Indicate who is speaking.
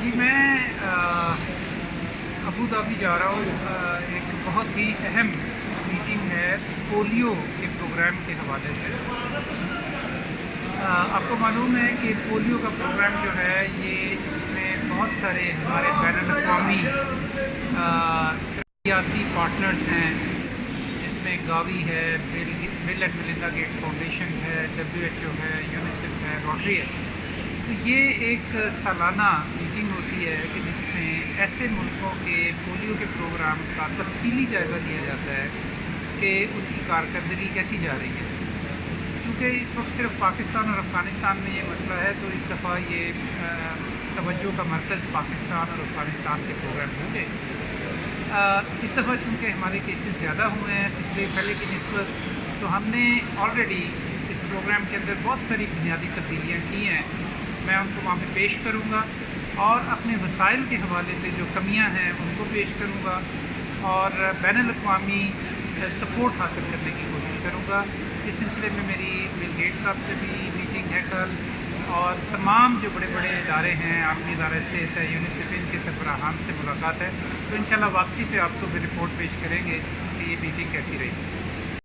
Speaker 1: جی میں Abu Dhabi جا رہا ہوں، ایک بہت ہی اہم میٹنگ ہے پولیو کے پروگرام کے حوالے سے۔ آپ کو معلوم ہے کہ پولیو کا پروگرام جو ہے یہ اس میں بہت سارے ہمارے بین الاقوامی ترقیاتی پارٹنرز ہیں، جس میں گاوی ہے، بل اینڈ میلنڈا گیٹس فاؤنڈیشن ہے، WHO ہے، یونیسیف ہے، روٹری ہے۔ تو یہ ایک سالانہ میٹنگ ہوتی ہے کہ جس میں ایسے ملکوں کے پولیو کے پروگرام کا تفصیلی جائزہ لیا جاتا ہے کہ ان کی کارکردگی کیسی جا رہی ہے۔ چونکہ اس وقت صرف پاکستان اور افغانستان میں یہ مسئلہ ہے، تو اس دفعہ یہ توجہ کا مرکز پاکستان اور افغانستان کے پروگرام ہوں گے۔ اس دفعہ چونکہ ہمارے کیسز زیادہ ہوئے ہیں پہلے کی نسبت، تو ہم نے آلریڈی اس پروگرام کے اندر بہت ساری بنیادی تبدیلیاں کی ہیں۔ میں ان کو وہاں پہ پیش کروں گا اور اپنے وسائل کے حوالے سے جو کمیاں ہیں ان کو پیش کروں گا، اور بین الاقوامی سپورٹ حاصل کرنے کی کوشش کروں گا۔ اس سلسلے میں میری بل گیٹس صاحب سے بھی میٹنگ ہے کل، اور تمام جو بڑے بڑے ادارے ہیں، عالمی ادارے صحت ہے، یونیسیف، ان کے سربراہان سے ملاقات ہے۔ تو انشاءاللہ واپسی پہ آپ کو بھی رپورٹ پیش کریں گے کہ یہ میٹنگ کیسی رہی۔